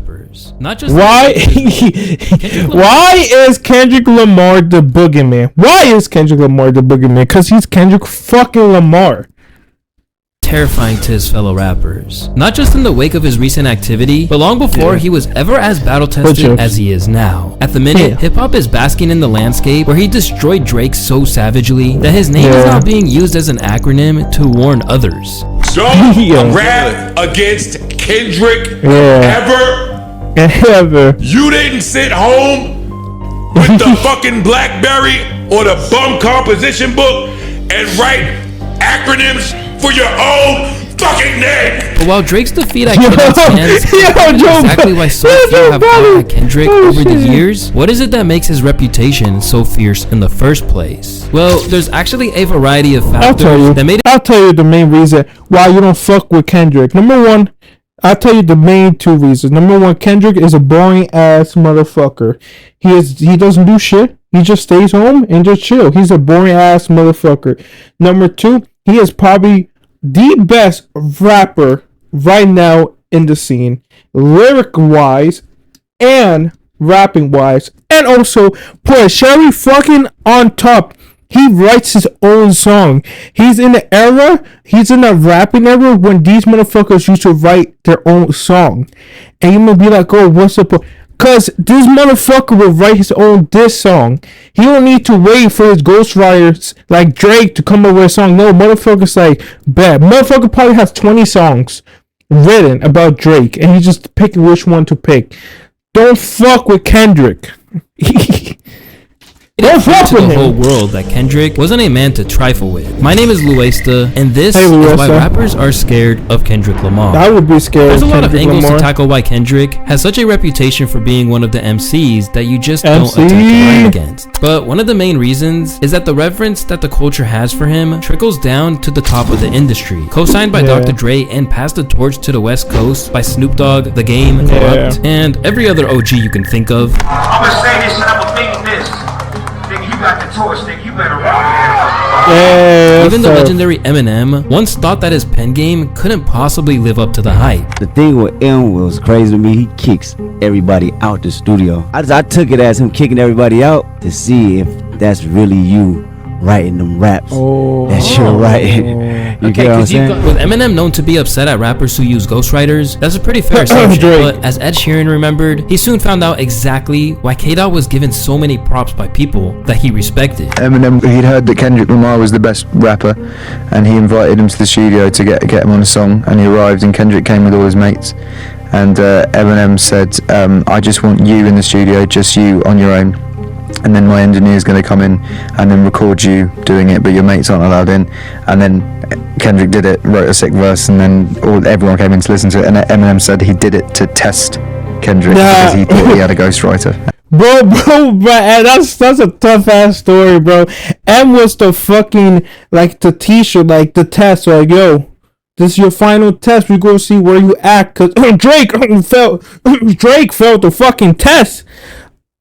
rappers. Not just why is Kendrick Lamar the boogeyman? Why is Kendrick Lamar the boogeyman? Because he's Kendrick fucking Lamar. Terrifying to his fellow rappers. Not just in the wake of his recent activity, but long before he was ever as battle-tested as he is now. At the minute, hip-hop is basking in the landscape where he destroyed Drake so savagely that his name is now being used as an acronym to warn others. Don't rap against Kendrick ever. You didn't sit home with the fucking BlackBerry or the bum composition book and write acronyms for your own fucking name. But while Drake's defeat at Kendrick's hands is exactly why so few have fought at Kendrick over the years, what is it that makes his reputation so fierce in the first place? Well, there's actually a variety of factors that made it. I'll tell you the main reason why you don't fuck with Kendrick. Number one, I'll tell you the main two reasons. Number one, Kendrick is a boring ass motherfucker. He doesn't do shit. He just stays home and just chill. He's a boring ass motherfucker. Number two, he is probably the best rapper right now in the scene, lyric wise and rapping wise, and also put a cherry fucking on top. He writes his own song. He's in a rapping era when these motherfuckers used to write their own song. And you may be like, oh, what's up? Cause this motherfucker will write his own diss song. He don't need to wait for his ghostwriters like Drake to come up with a song. No, motherfucker's like, bad. Motherfucker probably has 20 songs written about Drake, and he's just picking which one to pick. Don't fuck with Kendrick. Don't fuck with the whole world that Kendrick wasn't a man to trifle with. My name is Luesta, and this is why rappers are scared of Kendrick Lamar. I would be scared. There's a lot of angles to tackle why Kendrick has such a reputation for being one of the MCs that you just don't attempt to rhyme against. But one of the main reasons is that the reverence that the culture has for him trickles down to the top of the industry. Co-signed by Dr. Dre and passed the torch to the West Coast by Snoop Dogg, The Game, Corrupt, and every other OG you can think of. I'm gonna say this and I'm gonna mean this. You got the torch, nigga. You better run. Even the legendary Eminem once thought that his pen game couldn't possibly live up to the hype. The thing with M was crazy to me. He kicks everybody out the studio. I took it as him kicking everybody out to see if that's really you writing them raps that you're writing. You get what I'm saying? With Eminem known to be upset at rappers who use ghostwriters, that's a pretty fair assumption. But as Ed Sheeran remembered, he soon found out exactly why K-Dot was given so many props by people that he respected. Eminem, he'd heard that Kendrick Lamar was the best rapper, and he invited him to the studio to get him on a song, and he arrived, and Kendrick came with all his mates, and Eminem said, I just want you in the studio, just you on your own. And then my engineer's going to come in and then record you doing it, but your mates aren't allowed in. And then Kendrick did it, wrote a sick verse, and then everyone came in to listen to it. And Eminem said he did it to test Kendrick because he thought he had a ghostwriter. Bro, that's a tough ass story, bro. M was the fucking, like, the t-shirt, like the test, like, yo, this is your final test. We go see where you act, cause Drake failed the fucking test.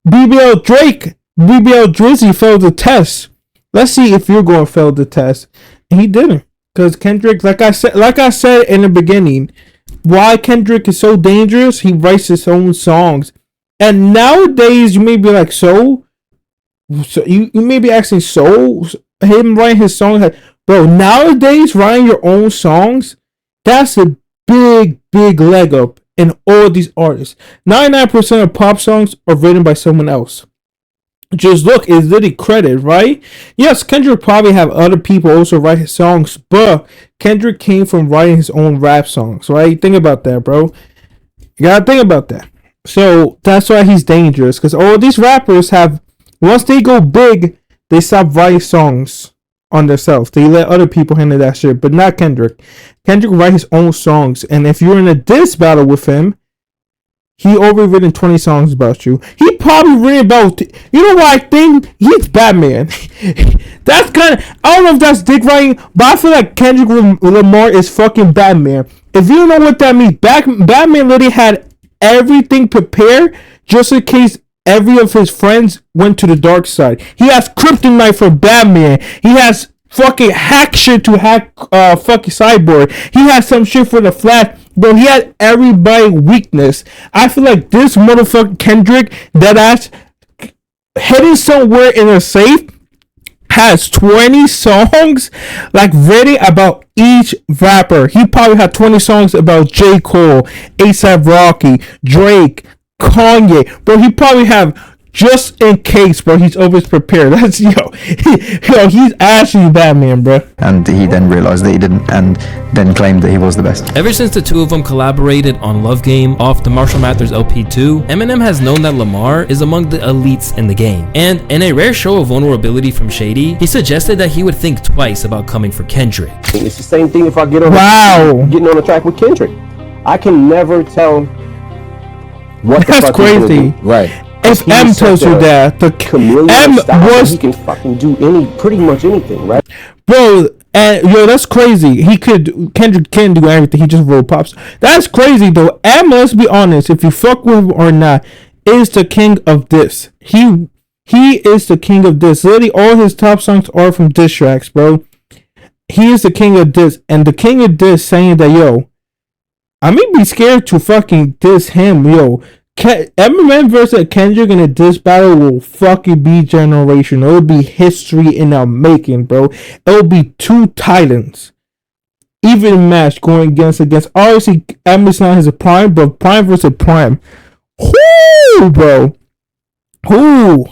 BBL Drizzy failed the test. Let's see if you're going to fail the test. And he didn't, because Kendrick, like I said in the beginning, why Kendrick is so dangerous. He writes his own songs, and nowadays you may be like, so you may be asking, so him writing his songs, like, bro. Nowadays, writing your own songs, that's a big leg up. In all these artists, 99% of pop songs are written by someone else. Just look, it's literally credit, right? Yes, Kendrick probably have other people also write his songs, but Kendrick came from writing his own rap songs, right? Think about that, bro. You gotta think about that. So that's why he's dangerous, because all these rappers have, once they go big, they stop writing songs on themselves. They let other people handle that shit, but not Kendrick. Kendrick write his own songs, and if you're in a diss battle with him, he already written 20 songs about you. He probably written about, you know what I think? He's Batman. That's kind of, I don't know if that's dick writing, but I feel like Kendrick Lamar is fucking Batman. If you don't know what that means, Batman literally had everything prepared just in case every of his friends went to the dark side. He has kryptonite for Batman. He has fucking hack shit to hack fucking Cyborg. He had some shit for the Flash. Bro, he had everybody weakness. I feel like this motherfucker Kendrick, that ass, hidden somewhere in a safe, has 20 songs like ready about each rapper. He probably had 20 songs about J. Cole, A$AP Rocky, Drake, Kanye. Bro, he probably have just in case, bro. He's always prepared. That's he's actually Batman, bro. And he then realized that he didn't, and then claimed that he was the best. Ever since the two of them collaborated on Love Game off the Marshall Mathers LP2, Eminem has known that Lamar is among the elites in the game. And in a rare show of vulnerability from Shady, he suggested that he would think twice about coming for Kendrick. It's the same thing if I get on getting on the track with Kendrick. I can never tell what the That's fuck crazy. Right. If M tells you that, the M was, he can fucking do pretty much anything, right? Bro, and yo, that's crazy. Kendrick can do everything. He just wrote pops. That's crazy though. M, let's be honest, if you fuck with him or not, is the king of this. He is the king of this. Literally, all his top songs are from diss tracks, bro. He is the king of this, and the king of this saying that, yo, I may be scared to fucking diss him, yo. Eminem versus Kendrick in a diss battle will fucking be generational. It'll be history in the making, bro. It'll be two titans, even match going against. Obviously, Eminem's not his prime, but prime versus prime. Whoo, bro. Whoo,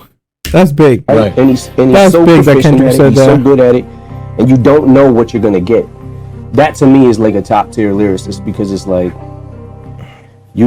that's big. Right. And he's so big that Kendrick said he's so good at it, and you don't know what you're gonna get. That to me is like a top tier lyricist, because it's like, you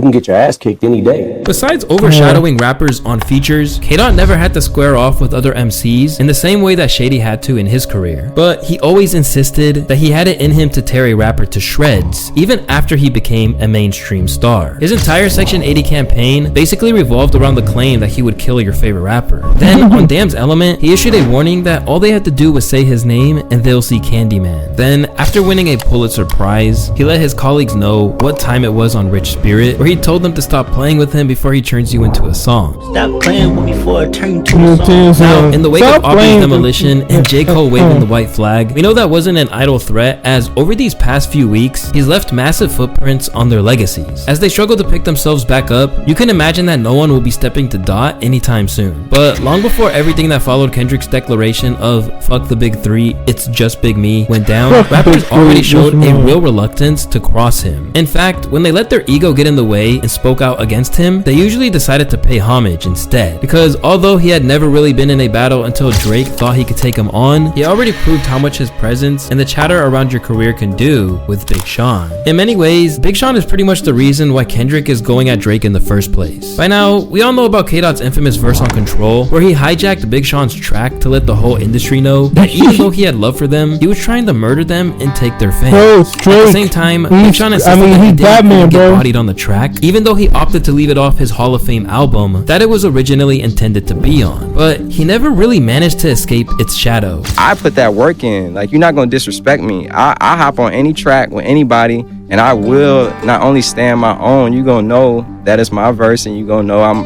can get your ass kicked any day. Besides overshadowing rappers on features, K-Dot never had to square off with other MCs in the same way that Shady had to in his career. But he always insisted that he had it in him to tear a rapper to shreds, even after he became a mainstream star. His entire Section 80 campaign basically revolved around the claim that he would kill your favorite rapper. Then, on Damn's Element, he issued a warning that all they had to do was say his name and they'll see Candyman. Then, after winning a Pulitzer Prize, he let his colleagues know what time it was on Rich Spirit, where he told them to stop playing with him before he turns you into a song. Stop playing with me before I turn you to a song. Now, in the wake of Aubrey's demolition and J. Cole waving the white flag, we know that wasn't an idle threat, as over these past few weeks, he's left massive footprints on their legacies. As they struggle to pick themselves back up, you can imagine that no one will be stepping to Dot anytime soon. But long before everything that followed Kendrick's declaration of "fuck the big three, it's just Big Me" went down, rappers already showed a real reluctance to cross him. In fact, when they let their ego get in the way and spoke out against him, they usually decided to pay homage instead. Because although he had never really been in a battle until Drake thought he could take him on, he already proved how much his presence and the chatter around your career can do with Big Sean. In many ways, Big Sean is pretty much the reason why Kendrick is going at Drake in the first place. By now, we all know about K-Dot's infamous verse on Control, where he hijacked Big Sean's track to let the whole industry know that even though he had love for them, he was trying to murder them and take their fame. At the same time, Big Sean insisted that he didn't get bodied on the track, even though he opted to leave it off his Hall of Fame album that it was originally intended to be on. But he never really managed to escape its shadow. I put that work in. Like, you're not gonna disrespect me. I hop on any track with anybody, and I will not only stand my own, you gonna know that it's my verse, and you gonna know I'm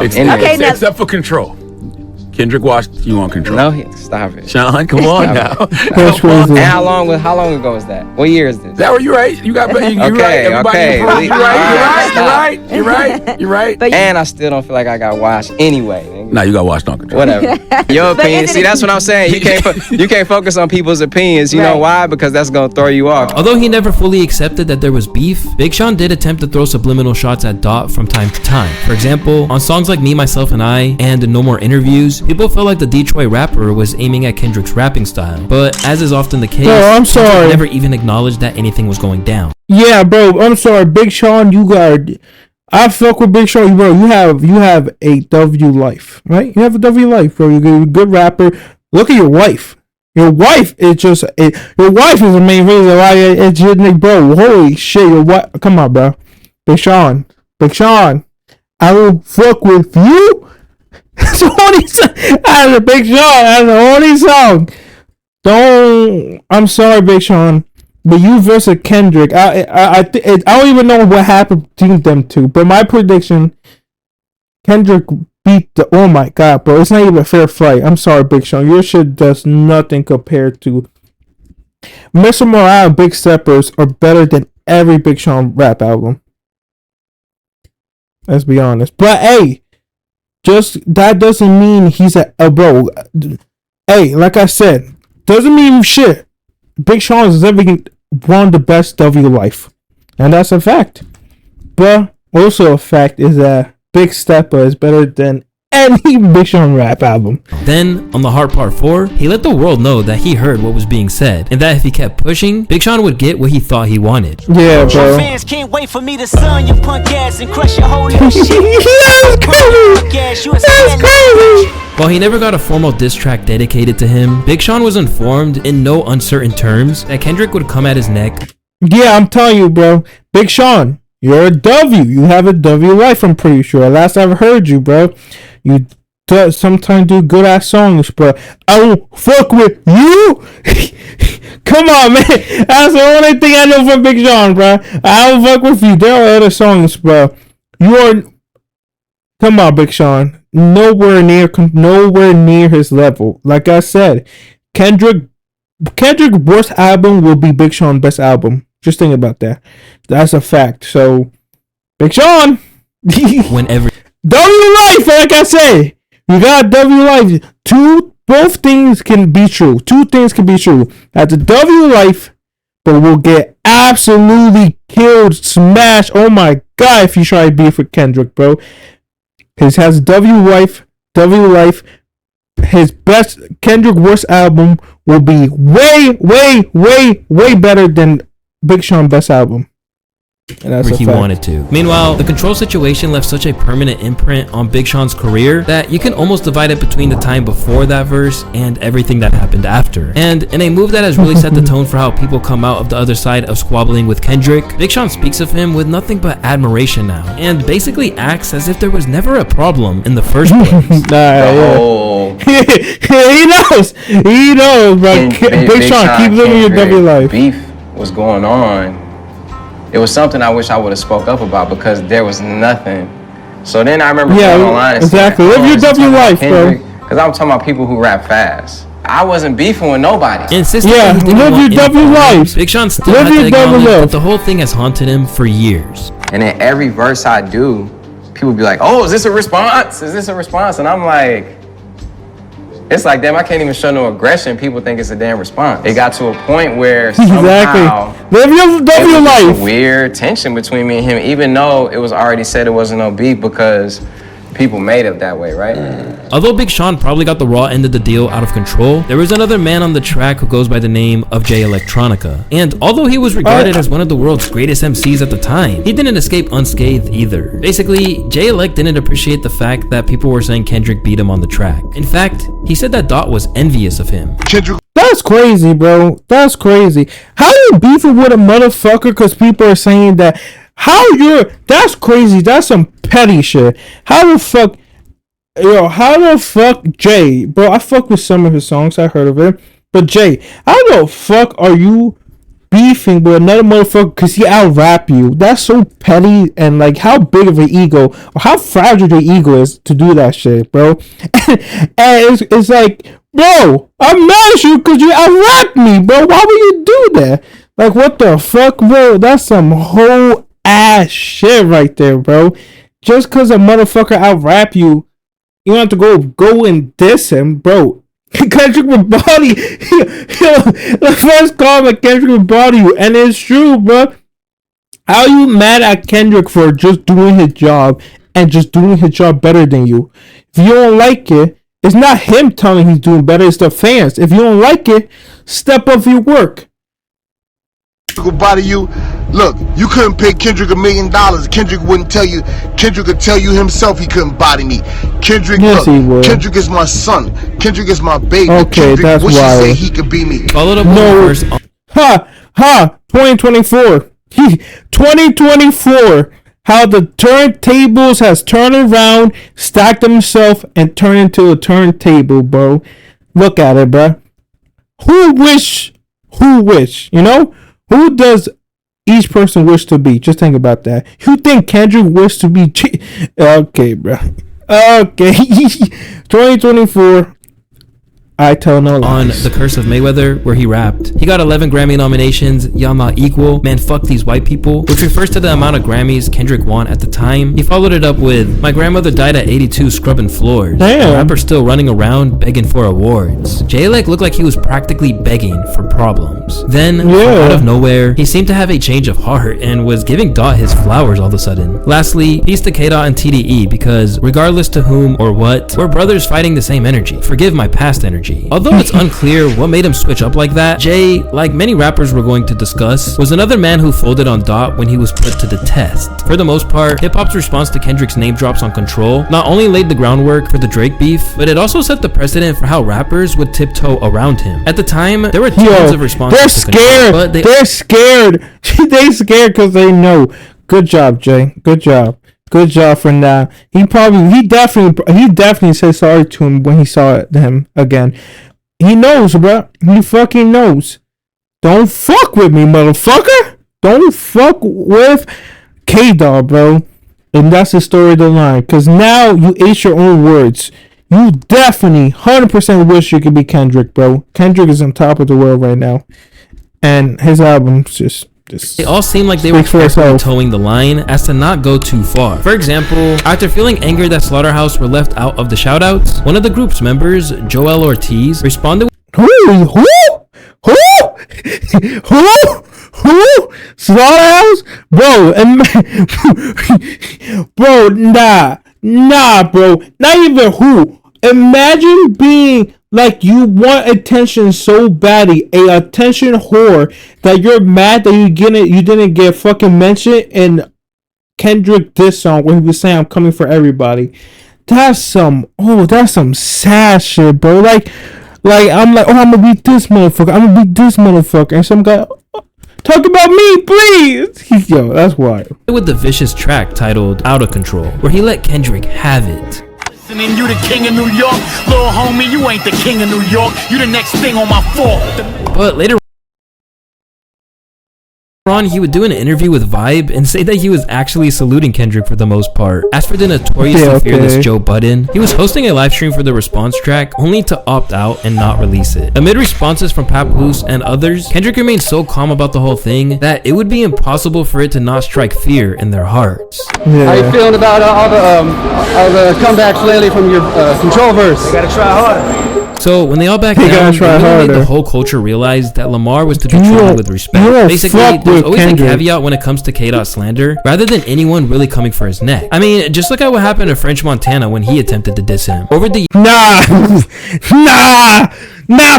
except for Control. Kendrick watched you on Control. No, stop it. Sean, come on now. And how long ago was that? What year is this? That were you right? You got you're okay, right. Okay. You're right. And I still don't feel like I got washed anyway. Nah, you got washed on Control. Whatever. Your opinion. See, that's what I'm saying. You can't focus on people's opinions. You know why? Because that's gonna throw you off. Although he never fully accepted that there was beef, Big Sean did attempt to throw subliminal shots at Dot from time to time. For example, on songs like Me, Myself, and I and No More Interviews, people felt like the Detroit rapper was aiming at Kendrick's rapping style. But as is often the case, I'm sorry, Kendrick never even acknowledged that anything was going down. Yeah, bro, I'm sorry, Big Sean, I fuck with Big Sean, bro. You have a W life, right? You have a W life, bro. You're a good rapper. Look at your wife. Your wife is your wife is the main reason why it's just like, bro. Holy shit, your wife. Come on, bro. Big Sean, I will fuck with you. That's the only song. That's a Big Sean. That's the only song. I'm sorry, Big Sean, but you versus Kendrick. I don't even know what happened between them two. But my prediction, Kendrick beat the. Oh my god, bro! It's not even a fair fight. I'm sorry, Big Sean. Your shit does nothing compared to Mr. Morale and Big Steppers are better than every Big Sean rap album. Let's be honest. But hey, just that doesn't mean he's a bro. Hey, like I said, doesn't mean shit. Big Sean is living one of the best of your life, and that's a fact. But also a fact is that Big Stepper is better than any Big Sean rap album. Then, on the hard part 4, he let the world know that he heard what was being said, and that if he kept pushing, Big Sean would get what he thought he wanted. Yeah, bro. Fans can't wait for me to sun your punk ass and crush your whole little shit. That's crazy. While he never got a formal diss track dedicated to him, Big Sean was informed in no uncertain terms that Kendrick would come at his neck. Yeah, I'm telling you, bro. Big Sean, you're a W. You have a W life, I'm pretty sure. Last I've heard you, bro. You sometimes do good ass songs, but I won't fuck with you. Come on, man. That's the only thing I know from Big Sean, bro. I don't fuck with you. There are other songs, bro. You are. Come on, Big Sean. Nowhere near his level. Like I said, Kendrick's worst album will be Big Sean's best album. Just think about that. That's a fact. So, Big Sean. Whenever W life, like I say, you got W life. Both things can be true. Two things can be true. That's a W life, but we'll get absolutely killed, smashed. Oh my god, if you try to beef with Kendrick, bro. He has W life. His best Kendrick worst album will be way better than Big Sean's best album. And that's he wanted to. Meanwhile, the Control situation left such a permanent imprint on Big Sean's career that you can almost divide it between the time before that verse and everything that happened after. And in a move that has really set the tone for how people come out of the other side of squabbling with Kendrick, Big Sean speaks of him with nothing but admiration now, and basically acts as if there was never a problem in the first place. He knows, bro. Big Sean, keep living your W life. Beef was going on. It was something I wish I would have spoke up about because there was nothing. So then I remember going online and exactly. Live your W life, bro. Because I'm talking about people who rap fast. I wasn't beefing with nobody. Live your W life. Big Sean still had to acknowledge that the whole thing has haunted him for years. And then every verse I do, people be like, "Oh, is this a response? Is this a response?" And I'm like, it's like, damn, I can't even show no aggression. People think it's a damn response. It got to a point where somehow live your W life. A weird tension between me and him, even though it was already said it wasn't no beef because people made it that way, right? Although Big Sean probably got the raw end of the deal out of Control, there was another man on the track who goes by the name of Jay Electronica. And although he was regarded as one of the world's greatest MCs at the time, he didn't escape unscathed either. Basically, Jay Elect didn't appreciate the fact that people were saying Kendrick beat him on the track. In fact, he said that Dot was envious of him. That's crazy, bro. That's crazy. How you beefing with a motherfucker because people are saying that? That's crazy. That's some petty shit. How the fuck Jay, bro, I fuck with some of his songs, I heard of it, but Jay, how the fuck are you beefing with another motherfucker because he out-rap you? That's so petty, and like, how big of an ego, or how fragile the ego is to do that shit, bro. And it's like, bro, I'm mad at you because you out-rap me, bro. Why would you do that? Like, what the fuck, bro? That's some whole ass shit right there, bro. Just because a motherfucker out-rap you, you don't have to go and diss him, bro. Kendrick would body the first comment, Kendrick would body you, and it's true, bro. How are you mad at Kendrick for just doing his job and just doing his job better than you? If you don't like it, it's not him telling he's doing better, it's the fans. If you don't like it, step up your work. Will body you. Look, you couldn't pay Kendrick $1 million. Kendrick wouldn't tell you. Kendrick could tell you himself he couldn't body me. Kendrick, yes, look, Kendrick is my son. Kendrick is my baby. Okay, Kendrick, that's wish wild. Say he could be me. Followed up no. 2024. 2024. How the turntables has turned around, stacked themselves, and turned into a turntable, bro. Look at it, bro. Who wish? You know? Who does each person wish to be? Just think about that. You think Kendrick wished to be? Okay, bro. Okay. 2024. I tell no On lies. The Curse of Mayweather, where he rapped. He got 11 Grammy nominations, y'all not equal, man fuck these white people, which refers to the amount of Grammys Kendrick won at the time. He followed it up with, my grandmother died at 82 scrubbing floors. Damn. The rapper still running around begging for awards. J-Leg looked like he was practically begging for problems. Then, from out of nowhere, he seemed to have a change of heart and was giving Dot his flowers all of a sudden. Lastly, peace to K-Dot and TDE, because regardless to whom or what, we're brothers fighting the same energy. Forgive my past energy. Although it's unclear what made him switch up like that, Jay, like many rappers we're going to discuss, was another man who folded on Dot when he was put to the test. For the most part, hip-hop's response to Kendrick's name drops on Control not only laid the groundwork for the Drake beef, but it also set the precedent for how rappers would tiptoe around him. At the time, there were tons of responses They're to scared. Control, but They're scared. They scared because they know. Good job, Jay. Good job. Good job for that. He definitely said sorry to him when he saw him again. He knows, bro. He fucking knows. Don't fuck with me, motherfucker. Don't fuck with K-Dog, bro. And that's the story of the line. Because now you ate your own words. You definitely 100% wish you could be Kendrick, bro. Kendrick is on top of the world right now. And his album's just they all seem like they were carefully towing the line as to not go too far. For example, after feeling angered that Slaughterhouse were left out of the shoutouts, one of the group's members, Joel Ortiz, responded Who? Slaughterhouse? Bro, nah, bro. Not even who. Imagine being like you want attention so badly, a attention whore, that you're mad that you didn't get fucking mentioned in Kendrick diss song when he was saying I'm coming for everybody. That's some sad shit, bro. Like I'm like, I'm gonna beat this motherfucker. And some guy, talk about me, please. Yo, that's wild. With the vicious track titled Out of Control, where he let Kendrick have it. And you the king of New York, little homie, you ain't the king of New York. You the next thing on my fork. But later on, he would do an interview with Vibe and say that he was actually saluting Kendrick for the most part. As for the notoriously fearless Joe Budden, he was hosting a live stream for the response track only to opt out and not release it. Amid responses from Papoose and others, Kendrick remained so calm about the whole thing that it would be impossible for it to not strike fear in their hearts. Yeah. How you feeling about all the comebacks lately from your Control verse? You gotta try harder. So when they all backed down, it really made the whole culture realize that Lamar was to be treated with respect. Basically, there's always a caveat when it comes to K-Dot slander, rather than anyone really coming for his neck. I mean, just look at what happened to French Montana when he attempted to diss him. Over the Nah,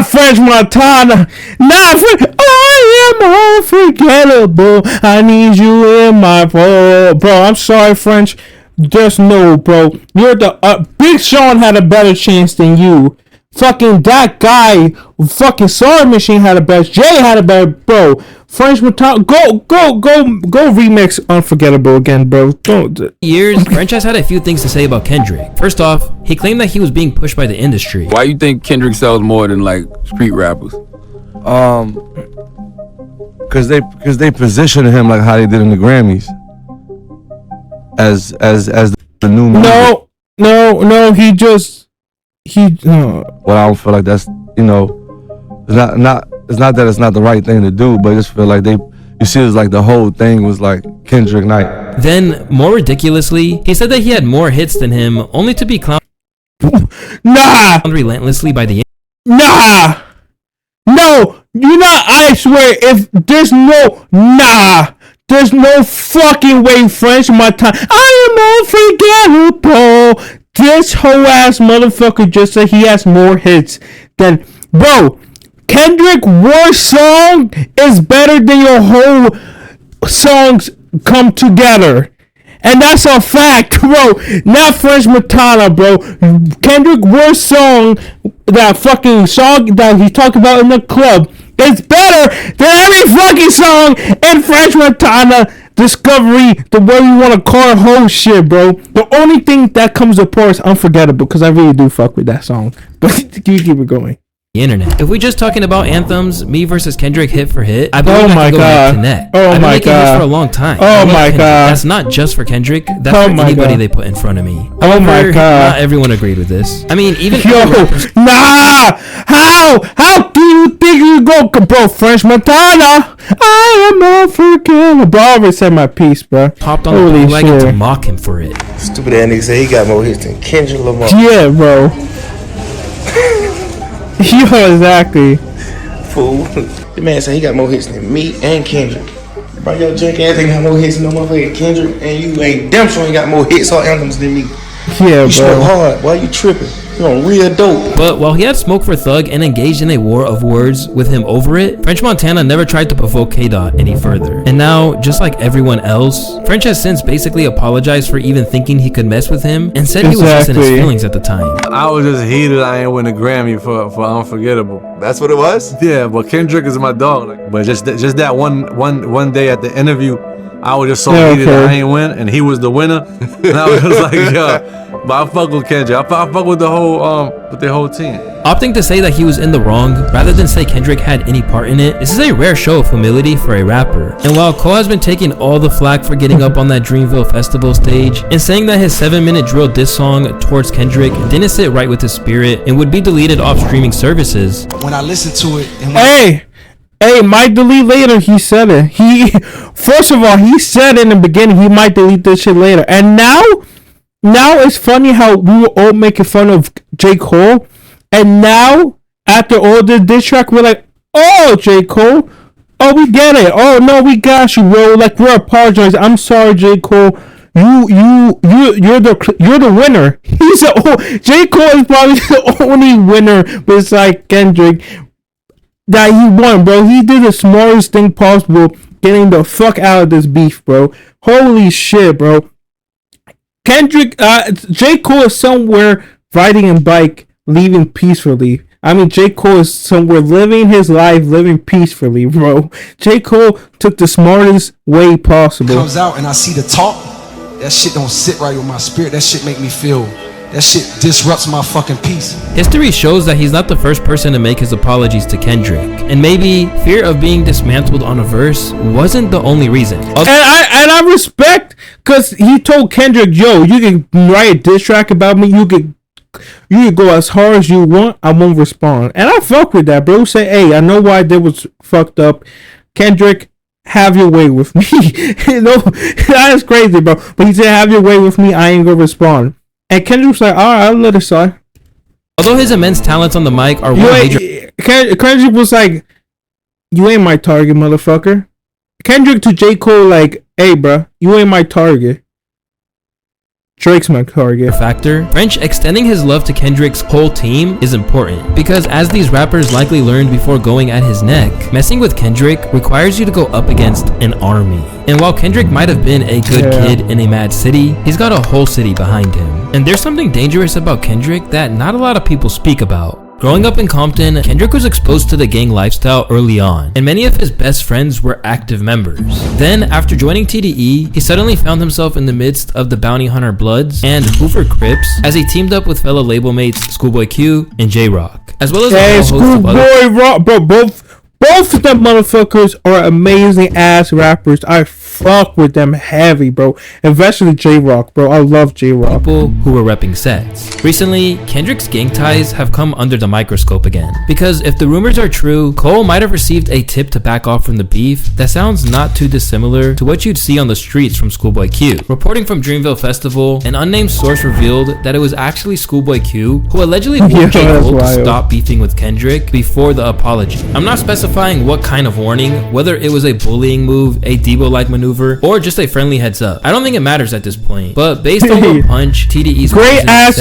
French Montana. I am unforgettable. I need you in my phone. Bro, I'm sorry, French. Just no, bro. You're the Big Sean had a better chance than you. Fucking that guy, fucking Sorry Machine had a better. Jay had a better, bro. French Montana, go remix Unforgettable again, bro. Years, French has had a few things to say about Kendrick. First off, he claimed that he was being pushed by the industry. Why you think Kendrick sells more than like street rappers? Because they position him like how they did in the Grammys. As the new music. No, Well, I don't feel like that's, it's not that it's not the right thing to do, but I just feel like you see it's like the whole thing was like Kendrick Knight. Then, more ridiculously, he said that he had more hits than him, only to be clowned relentlessly by the No, I swear, if there's no fucking way French Montana, I am unforgettable. This whole ass motherfucker just said he has more hits than, bro. Kendrick worst song is better than your whole songs come together. And that's a fact, bro. Not French Montana, bro. Kendrick worst song, that fucking song that he talked about in the club, is better than every fucking song in French Montana Discovery, the way you want to call it, whole shit, bro. The only thing that comes apart is Unforgettable, because I really do fuck with that song. But you keep it going. internet. If we just talking about anthems, me versus Kendrick hit for hit, I believe Oh I can go my neck God. to neck. Oh I've been my making God. this for a long time. Oh I love my Kendrick. God. That's not just for Kendrick. That's Oh for my anybody God. they put in front of me. Oh my However, God. not everyone agreed with this. I mean, even Yo, other rappers- nah! How do you think you go, bro? French Montana, I am African. Bro, I already said my piece, bro. hopped on the Holy bandwagon to shit. mock him for it. Stupid ass nigga say he got more hits than Kendrick Lamar. Yeah, bro. Yo, exactly. Fool. The man say he got more hits than me and Kendrick. Bro, your junk ass ain't got more hits than no motherfucking Kendrick, and you ain't damn sure ain't got more hits or anthems than me. Yeah, You smoke bro. hard. Why you tripping? You on real dope. But while he had smoke for Thug and engaged in a war of words with him over it, French Montana never tried to provoke K-Dot any further. And now, just like everyone else, French has since basically apologized for even thinking he could mess with him and said he was just in his Exactly. feelings at the time. I was just heated. I ain't win a Grammy for Unforgettable. That's what it was? Yeah, but Kendrick is my dog. Like, but just that one day at the interview, I was just so heated that I ain't win, and he was the winner. And I was just like, yo. But I fuck with Kendrick. I fuck with the whole team. Opting to say that he was in the wrong, rather than say Kendrick had any part in it, this is a rare show of humility for a rapper. And while Cole has been taking all the flack for getting up on that Dreamville Festival stage, and saying that his 7-minute drill diss song towards Kendrick didn't sit right with his spirit, and would be deleted off streaming services. When I listen to it, and Hey, might delete later. He said it. First of all, he said in the beginning he might delete this shit later. And now it's funny how we were all making fun of J. Cole. And now, after all this diss track, we're like, oh, J. Cole. Oh, we get it. Oh, no, we got you, bro. Like, we're apologizing. I'm sorry, J. Cole. You're the winner. J. Cole is probably the only winner besides Kendrick that he won, bro. He did the smartest thing possible, getting the fuck out of this beef, bro. Holy shit, bro. Kendrick, J. Cole is somewhere riding a bike, leaving peacefully. I mean, J. Cole is somewhere living his life, living peacefully, bro. J. Cole took the smartest way possible. comes out and I see the talk, that shit don't sit right with my spirit. That shit make me feel, that shit disrupts my fucking peace. History shows that he's not the first person to make his apologies to Kendrick. And maybe fear of being dismantled on a verse wasn't the only reason. And I respect, because he told Kendrick, yo, you can write a diss track about me, you can go as hard as you want, I won't respond. And I fuck with that, bro. Say, hey, I know why they was fucked up. Kendrick, have your way with me. You know, that's crazy, bro. But he said, have your way with me, I ain't gonna respond. And Kendrick was like, alright, I'll let it slide. Although his immense talents on the mic are Kendrick was like, you ain't my target, motherfucker. Kendrick to J. Cole like, hey, bro, you ain't my target. Drake's my target. Factor. French extending his love to Kendrick's whole team is important, because as these rappers likely learned before going at his neck, messing with Kendrick requires you to go up against an army. And while Kendrick might have been a good kid in a mad city, he's got a whole city behind him. And there's something dangerous about Kendrick that not a lot of people speak about. Growing up in Compton, Kendrick was exposed to the gang lifestyle early on, and many of his best friends were active members. Then, after joining TDE, he suddenly found himself in the midst of the Bounty Hunter Bloods and Hoover Crips as he teamed up with fellow label mates Schoolboy Q and J-Rock, as well as a whole host of other... Schoolboy Rock, bro, both of them motherfuckers are amazing ass rappers. I fuck with them heavy, bro. Especially J-Rock, bro. I love J-Rock. People who were repping sets. Recently, Kendrick's gang ties have come under the microscope again. Because if the rumors are true, Cole might have received a tip to back off from the beef that sounds not too dissimilar to what you'd see on the streets from Schoolboy Q. Reporting from Dreamville Festival, an unnamed source revealed that it was actually Schoolboy Q who allegedly warned J. Cole to stop beefing with Kendrick before the apology. I'm not specifying what kind of warning, whether it was a bullying move, a Debo-like maneuver, or just a friendly heads up. I don't think it matters at this point, but based on what Punch, TDE's great ass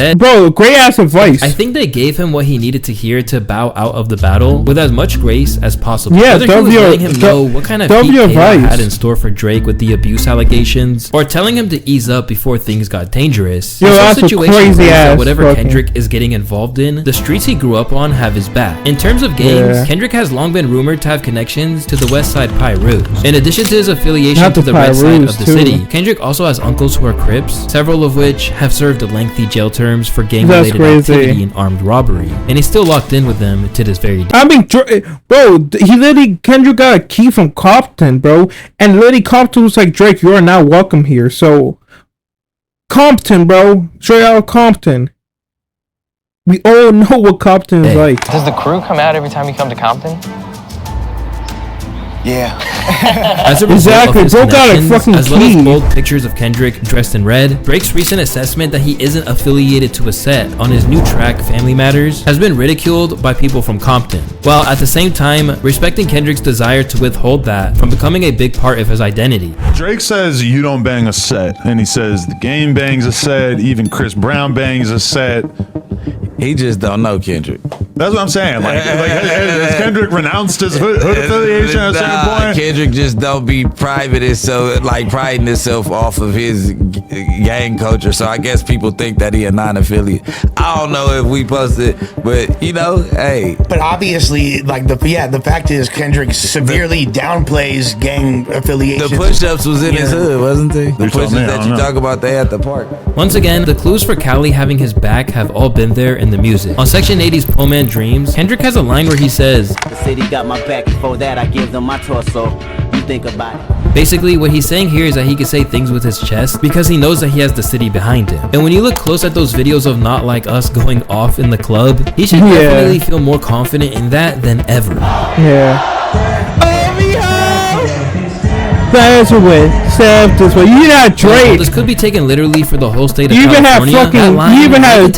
advice. I think they gave him what he needed to hear to bow out of the battle with as much grace as possible. Yeah, whether he was letting him know what kind of heat K-Dot had in store for Drake with the abuse allegations, or telling him to ease up before things got dangerous. Yo, that's a crazy ass whatever Kendrick is getting involved in, the streets he grew up on have his back. In terms of gangs, Kendrick has long been rumored to have connections to the West Side Pyrus. In addition to his affiliation to the red side of the too. city. Kendrick also has uncles who are Crips, several of which have served lengthy jail terms for gang-related activity and armed robbery, and he's still locked in with them to this very day. I mean, bro, Kendrick got a key from Compton, bro, and literally Compton was like, Drake, you are now welcome here. So, Compton, bro, straight out of Compton. We all know what Compton is like. Does the crew come out every time you come to Compton? Yeah. As a result of his connections, as well as bold pictures of Kendrick dressed in red, Drake's recent assessment that he isn't affiliated to a set on his new track Family Matters has been ridiculed by people from Compton, while at the same time respecting Kendrick's desire to withhold that from becoming a big part of his identity. Drake says you don't bang a set, and he says the game bangs a set, even Chris Brown bangs a set. He just don't know Kendrick. That's what I'm saying. Has Kendrick renounced his hood affiliation at a certain point? Kendrick just don't be private and so priding himself off of his gang culture. So I guess people think that he a non-affiliate. I don't know if we posted, but hey. But obviously, the fact is Kendrick severely downplays gang affiliation. The push-ups was in his hood, wasn't they? The push-ups that you talk about, they at the park. Once again, the clues for Cali having his back have all been there in the music. On Section 80's Poor Man Dreams, Kendrick has a line where he says, "The city got my back, before that I give them my torso. You think about it." Basically, what he's saying here is that he can say things with his chest because he knows that he has the city behind him. And when you look close at those videos of Not Like Us going off in the club, he should definitely feel more confident in that than ever. Yeah. That's a way. This way. You got Drake. Well, this could be taken literally for the whole state of California. You even had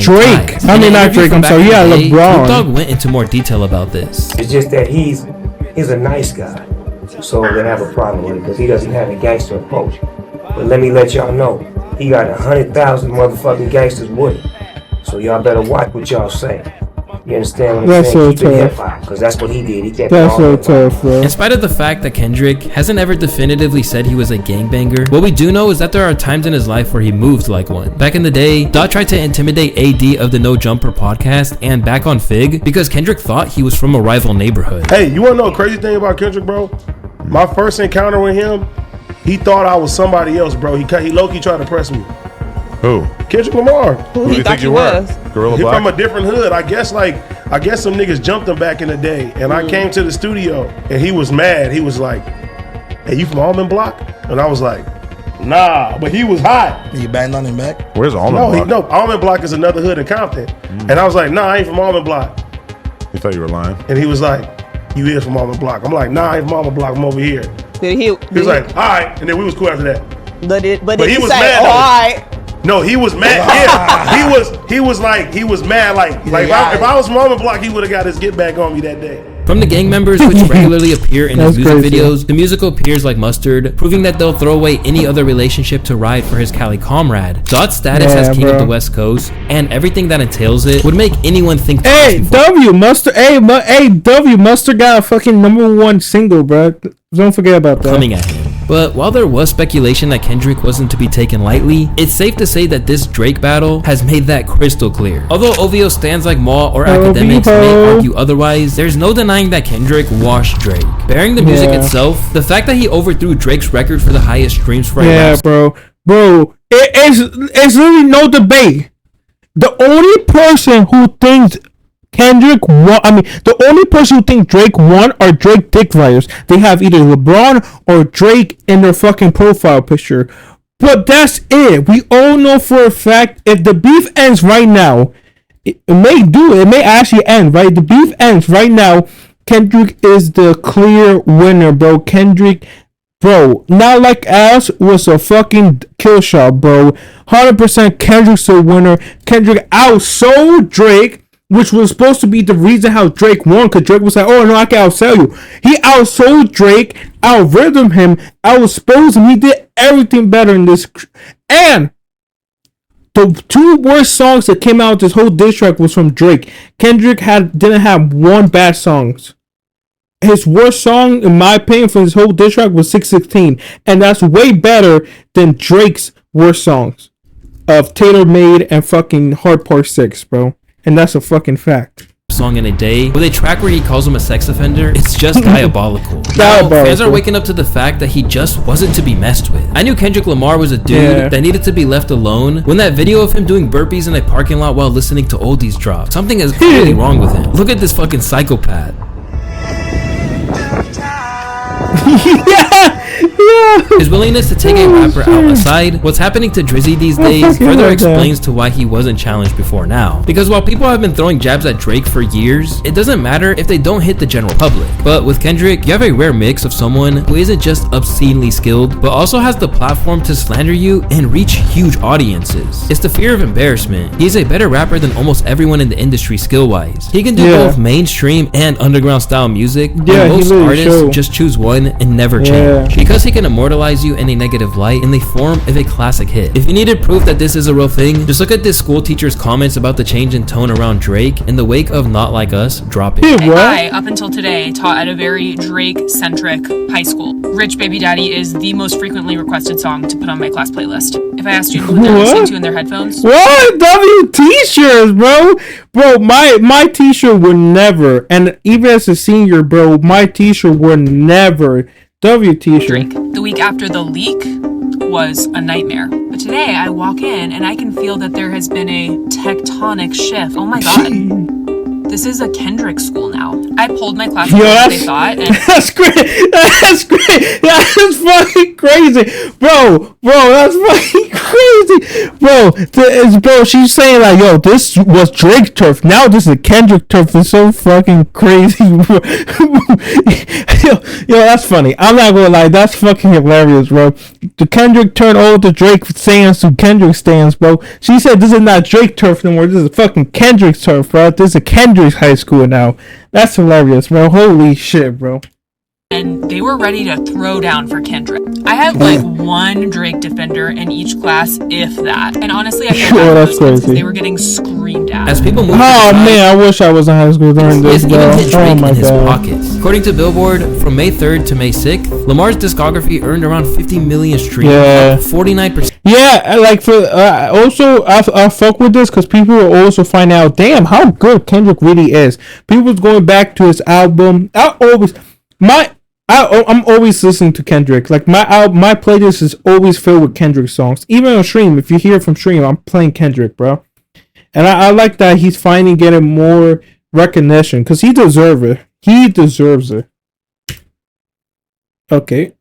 Drake. I mean, not Drake. I'm sorry. You had LeBron. Dog went into more detail about this. It's just that he's a nice guy, so they have a problem with it because he doesn't have a gangster approach. But let me let y'all know, he got 100,000 motherfucking gangsters with him. So y'all better watch what y'all say. You understand what I'm saying? Keep it hip-hop, because that's what he did. He kept That's so tough, bro. In spite of the fact that Kendrick hasn't ever definitively said he was a gangbanger, what we do know is that there are times in his life where he moved like one. Back in the day, Dot tried to intimidate AD of the No Jumper podcast and Back on Fig because Kendrick thought he was from a rival neighborhood. Hey, you want to know a crazy thing about Kendrick, bro? My first encounter with him, he thought I was somebody else, bro. He low-key tried to press me. Who? Kendrick Lamar. Who do you think you were? Gorilla He Black? from a different hood. I guess some niggas jumped him back in the day. And I came to the studio and he was mad. He was like, "Hey, you from Almond Block?" And I was like, "Nah," but he was hot. You banged on him back? Where's Almond Block? No, Almond Block is another hood in Compton. And I was like, "Nah, I ain't from Almond Block." He thought you were lying. And he was like, "You is from Almond Block." I'm like, "Nah, I ain't from Almond Block. I'm over here." He was like, "All right," and then we was cool after that. But he was mad. All right. No, he was mad. Yeah, he was mad. Like if I was from Almond Block, he would have got his get back on me that day. From the gang members, which regularly appear in his music videos, the musical peers like Mustard, proving that they'll throw away any other relationship to ride for his Cali comrade. Dot's status as king of the West Coast and everything that entails it would make anyone think. Hey, Mustard got a fucking #1 single, bro. Don't forget about that. Coming at him. But while there was speculation that Kendrick wasn't to be taken lightly, it's safe to say that this Drake battle has made that crystal clear. Although OVO stands like Maul or academics may argue otherwise, there's no denying that Kendrick washed Drake. Bearing the music itself, the fact that he overthrew Drake's record for the highest streams for a rap. Bro, it's really no debate. The only person who thinks Kendrick won. The only person who thinks Drake won are Drake dick riders. They have either LeBron or Drake in their fucking profile picture. But that's it. We all know for a fact if the beef ends right now, it may actually end, right? The beef ends right now. Kendrick is the clear winner, bro. Bro, Not Like Us was a fucking kill shot, bro. 100% Kendrick's the winner. Kendrick outsold Drake, which was supposed to be the reason how Drake won, because Drake was like, "Oh no, I can outsell you." He outsold Drake, out-rhythm him, out-exposed him. He did everything better in this. And the two worst songs that came out this whole diss track was from Drake. Kendrick didn't have one bad songs. His worst song, in my opinion, for this whole diss track was 616, and that's way better than Drake's worst songs of Taylor Made and fucking Hard Part 6, bro. And that's a fucking fact. song in a day with a track where he calls him a sex offender. It's just diabolical. Now, fans are waking up to the fact that he just wasn't to be messed with. I knew Kendrick Lamar was a dude that needed to be left alone when that video of him doing burpees in a parking lot while listening to oldies dropped. Something is clearly wrong with him. Look at this fucking psychopath. His willingness to take a rapper out aside, what's happening to Drizzy these days further explains to why he wasn't challenged before now. Because while people have been throwing jabs at Drake for years, it doesn't matter if they don't hit the general public. But with Kendrick, you have a rare mix of someone who isn't just obscenely skilled, but also has the platform to slander you and reach huge audiences. It's the fear of embarrassment. He's a better rapper than almost everyone in the industry skill-wise. He can do both mainstream and underground style music, and most artists just choose one and never change. Because he can immortalize you in a negative light in the form of a classic hit. If you needed proof that this is a real thing, just look at this school teacher's comments about the change in tone around Drake in the wake of Not Like Us dropping. I, up until today, taught at a very Drake-centric high school. Rich Baby Daddy is the most frequently requested song to put on my class playlist. If I asked students what they're listening to in their headphones. What? W t-shirts, bro. Bro, my t-shirt would never, and even as a senior, bro, my t-shirt would never. W t-shirt. Drake. The week after the leak was a nightmare. But today I walk in and I can feel that there has been a tectonic shift. Oh my god. This is a Kendrick school now. I polled my class what they thought. And that's great. That's great. That's fucking crazy. Bro, that's fucking crazy. Bro, she's saying like, yo, this was Drake turf. Now this is Kendrick turf. It's so fucking crazy, bro. yo, that's funny. I'm not gonna lie. That's fucking hilarious, bro. The Kendrick turned all the Drake stands to Kendrick stands, bro. She said this is not Drake turf no more. This is fucking Kendrick turf, bro. This is a Kendrick high school now. That's hilarious, bro. Holy shit, bro. And they were ready to throw down for Kendrick. I had like one Drake defender in each class, if that. And honestly, I feel bad that's crazy. Because they were getting screamed at. As people move man, I wish I was in high school during this, bro. Oh my god. Pockets. According to Billboard, from May 3rd to May 6th, Lamar's discography earned around 50 million streams, up 49%. Yeah, like for also I fuck with this because people will also find out, damn, how good Kendrick really is. People's going back to his album. I'm always listening to Kendrick. Like my playlist is always filled with Kendrick songs. Even on stream, if you hear it from stream, I'm playing Kendrick, bro. And I like that he's finally getting more recognition because he deserves it. He deserves it. Okay.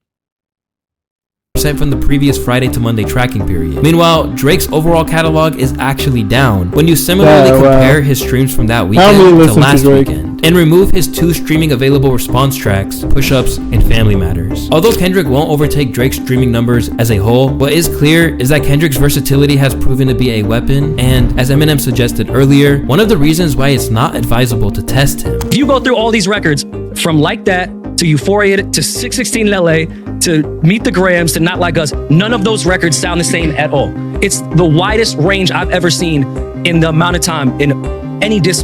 From the previous Friday to Monday tracking period. Meanwhile, Drake's overall catalog is actually down when you similarly compare his streams from that weekend to last weekend and remove his 2 streaming available response tracks, Push-Ups and Family Matters. Although Kendrick won't overtake Drake's streaming numbers as a whole, what is clear is that Kendrick's versatility has proven to be a weapon, and as Eminem suggested earlier, one of the reasons why it's not advisable to test him. If you go through all these records from Like That to Euphoria to 616 in LA to Meet the Grams to Not Like Us, none of those records sound the same at all. It's the widest range I've ever seen in the amount of time in any diss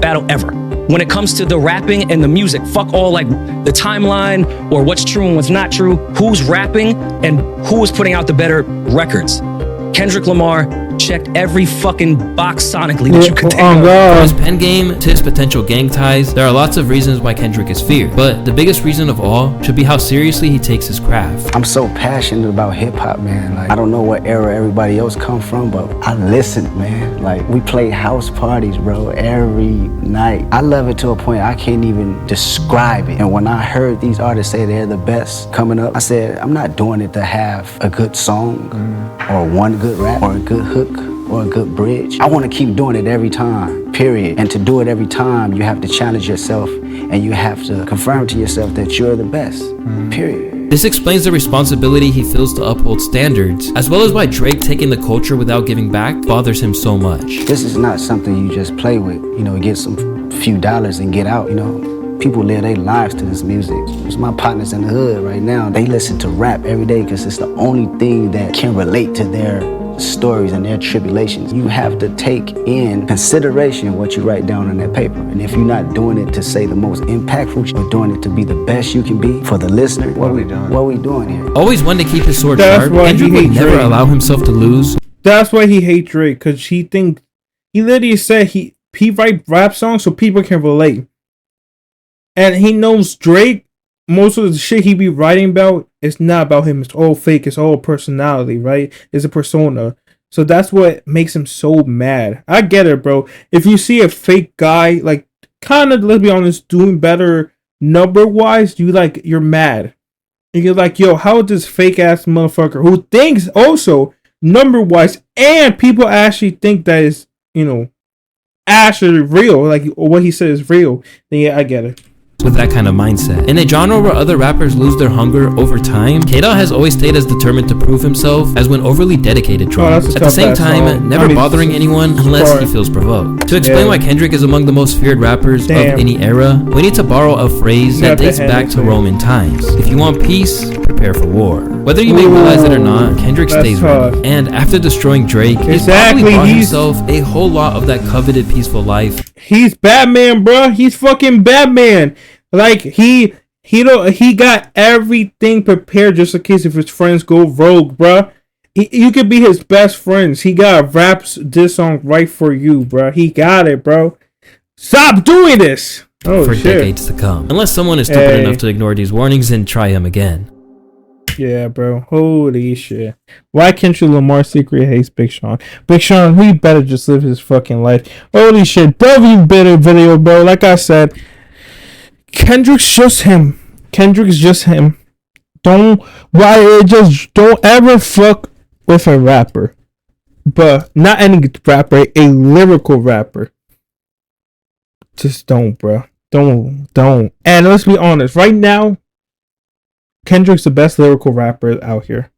battle ever. When it comes to the rapping and the music, fuck all like the timeline or what's true and what's not true, who's rapping and who is putting out the better records. Kendrick Lamar checked every fucking box sonically that you could think of. From his pen game to his potential gang ties, there are lots of reasons why Kendrick is feared. But the biggest reason of all should be how seriously he takes his craft. I'm so passionate about hip hop, man. Like, I don't know what era everybody else come from, but I listen, man. Like, we play house parties, bro, every night. I love it to a point I can't even describe it. And when I heard these artists say they're the best coming up, I said, I'm not doing it to have a good song or one good rap or a good hook or a good bridge. I want to keep doing it every time, period. And to do it every time, you have to challenge yourself and you have to confirm to yourself that you're the best, period. This explains the responsibility he feels to uphold standards, as well as why Drake taking the culture without giving back bothers him so much. This is not something you just play with, you know, get some few dollars and get out, you know. People live their lives to this music. It's my partners in the hood right now. They listen to rap every day because it's the only thing that can relate to their stories and their tribulations. You have to take in consideration what you write down on that paper. And if you're not doing it to say the most impactful, you're doing it to be the best you can be for the listener, what are we doing? What are we doing here? Always one to keep his sword sharp, Kendrick would never allow himself to lose. That's why he hates Drake, because he literally said he write rap songs so people can relate. And he knows Drake, most of the shit he be writing about is not about him. It's all fake. It's all personality, right? It's a persona. So that's what makes him so mad. I get it, bro. If you see a fake guy, like, kind of, let's be honest, doing better number-wise, you're mad. And you're like, yo, how is this fake-ass motherfucker who thinks also number-wise and people actually think that is, actually real, like what he said is real, then yeah, I get it. With that kind of mindset. In a genre where other rappers lose their hunger over time, K-Dot has always stayed as determined to prove himself as when overly dedicated drums. At the same time, never bothering anyone unless he feels provoked. To explain why Kendrick is among the most feared rappers of any era, we need to borrow a phrase that dates back to Roman times. If you want peace, prepare for war. Whether you may realize it or not, Kendrick stays ready. And after destroying Drake, he's probably bought himself a whole lot of that coveted peaceful life. He's Batman, bro. He's fucking Batman. Like he got everything prepared just in case if his friends go rogue, bro. You could be his best friends. He got raps this song right for you, bro. He got it, bro. Stop doing this. For decades to come, unless someone is stupid enough to ignore these warnings and try him again. Yeah, bro. Holy shit. Why Kendrick Lamar secretly hates Big Sean? Big Sean, he better just live his fucking life. Holy shit. W better video, bro. Like I said, Kendrick's just him. Kendrick's just him. Don't ever fuck with a rapper. But not any rapper, a lyrical rapper. Just don't, bro. Don't. And let's be honest, right now, Kendrick's the best lyrical rapper out here.